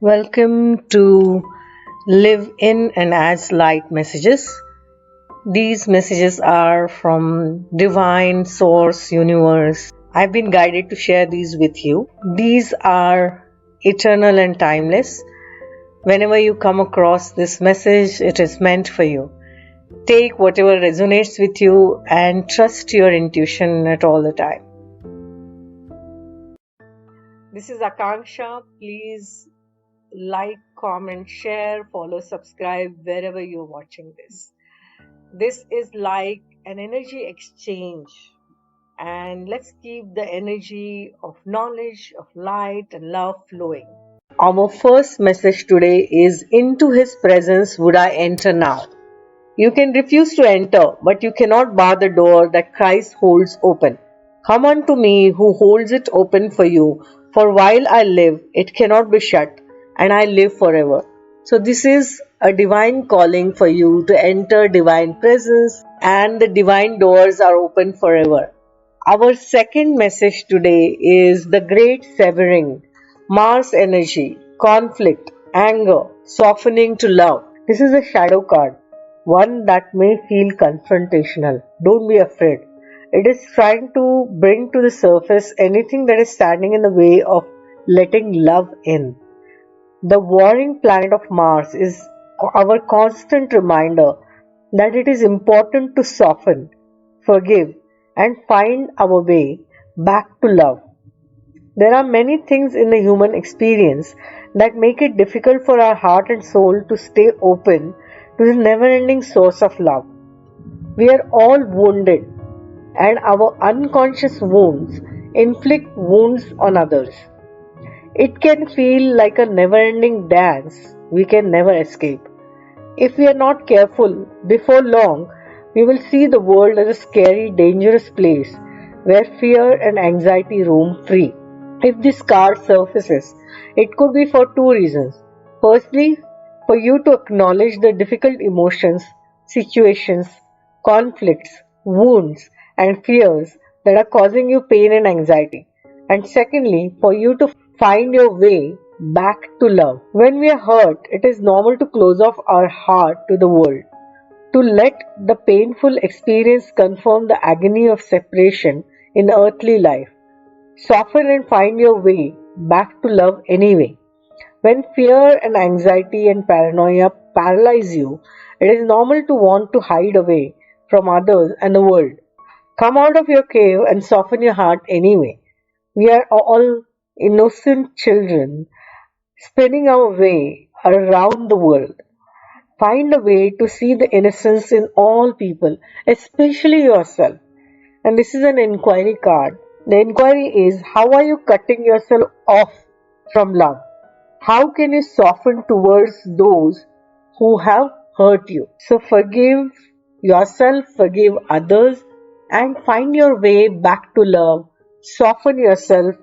Welcome to Live in and As Light messages. These messages are from Divine Source Universe. I've been guided to share these with you. These are eternal and timeless. Whenever you come across this message, it is meant for you. Take whatever resonates with you and trust your intuition at all the time. This is Akanksha. Please like, comment, share, follow, subscribe wherever you're watching this. This is like an energy exchange, and let's keep the energy of knowledge, of light, and love flowing. Our first message today is: Into His presence would I enter now. You can refuse to enter, but you cannot bar the door that Christ holds open. Come unto me, who holds it open for you, for while I live, it cannot be shut, and I live forever. So this is a divine calling for you to enter divine presence, and the divine doors are open forever. Our second message today is the great severing, Mars energy, conflict, anger, softening to love. This is a shadow card, one that may feel confrontational. Don't be afraid. It is trying to bring to the surface anything that is standing in the way of letting love in. The warring planet of Mars is our constant reminder that it is important to soften, forgive, and find our way back to love. There are many things in the human experience that make it difficult for our heart and soul to stay open to the never-ending source of love. We are all wounded, and our unconscious wounds inflict wounds on others. It can feel like a never-ending dance we can never escape. If we are not careful, before long, we will see the world as a scary, dangerous place where fear and anxiety roam free. If this card surfaces, it could be for two reasons. Firstly, for you to acknowledge the difficult emotions, situations, conflicts, wounds, and fears that are causing you pain and anxiety. And secondly, for you to find your way back to love. When we are hurt, it is normal to close off our heart to the world, to let the painful experience confirm the agony of separation in earthly life. Soften and find your way back to love anyway. When fear and anxiety and paranoia paralyze you, it is normal to want to hide away from others and the world. Come out of your cave and soften your heart anyway. We are all innocent children spinning our way around the world. Find a way to see the innocence in all people, especially yourself. And this is an inquiry card. The inquiry is: how are you cutting yourself off from love? How can you soften towards those who have hurt you? So forgive yourself, forgive others, and find your way back to love. Soften yourself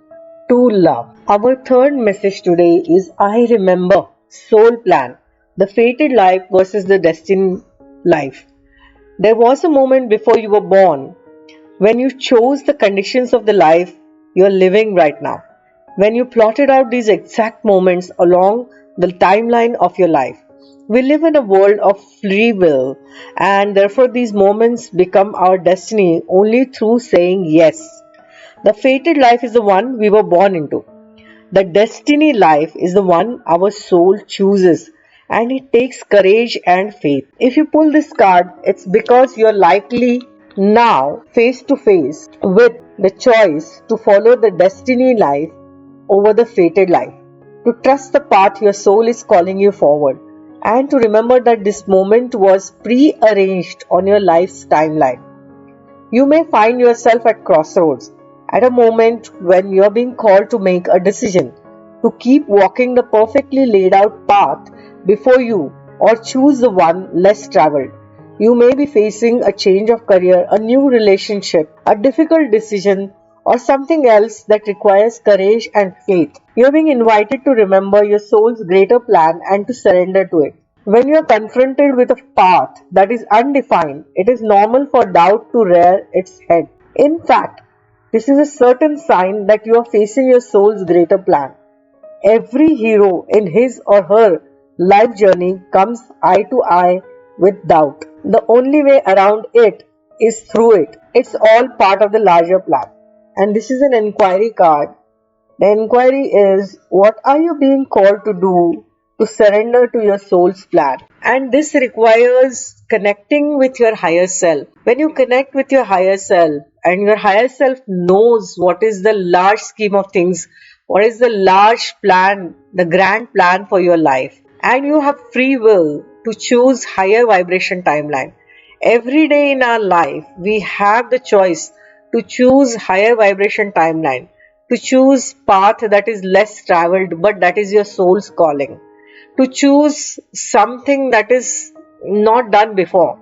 to love. Our third message today is: I remember, soul plan, the fated life versus the destined life. There was a moment before you were born when you chose the conditions of the life you are living right now. When you plotted out these exact moments along the timeline of your life. We live in a world of free will, and therefore these moments become our destiny only through saying yes. The fated life is the one we were born into. The destiny life is the one our soul chooses, and it takes courage and faith. If you pull this card, it's because you're likely now face to face with the choice to follow the destiny life over the fated life, to trust the path your soul is calling you forward, and to remember that this moment was pre-arranged on your life's timeline. You may find yourself at crossroads, at a moment when you are being called to make a decision, to keep walking the perfectly laid out path before you or choose the one less traveled. You may be facing a change of career, a new relationship, a difficult decision, or something else that requires courage and faith. You are being invited to remember your soul's greater plan and to surrender to it. When you are confronted with a path that is undefined, it is normal for doubt to rear its head. In fact, this is a certain sign that you are facing your soul's greater plan. Every hero in his or her life journey comes eye to eye with doubt. The only way around it is through it. It's all part of the larger plan. And this is an inquiry card. The inquiry is, what are you being called to do to surrender to your soul's plan? And this requires connecting with your higher self. When you connect with your higher self, and your higher self knows what is the large scheme of things, what is the large plan, the grand plan for your life, and you have free will to choose higher vibration timeline. Every day in our life, we have the choice to choose higher vibration timeline, to choose path that is less traveled, but that is your soul's calling, to choose something that is not done before.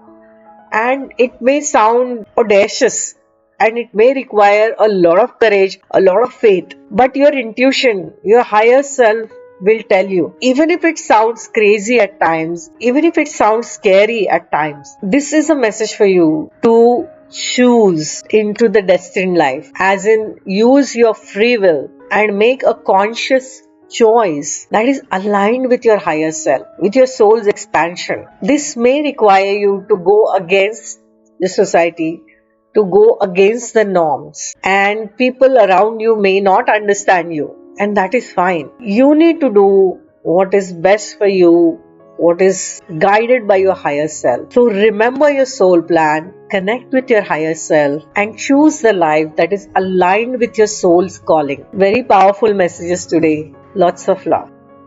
And it may sound audacious, and it may require a lot of courage, a lot of faith, but your intuition, your higher self will tell you, even if it sounds crazy at times, even if it sounds scary at times, this is a message for you to choose into the destined life, as in use your free will and make a conscious choice that is aligned with your higher self, with your soul's expansion. This may require you to go against the society, to go against the norms, and people around you may not understand you, and that is fine. You need to do what is best for you, what is guided by your higher self. So remember your soul plan, connect with your higher self, and choose the life that is aligned with your soul's calling. Very powerful messages today. Lots of love.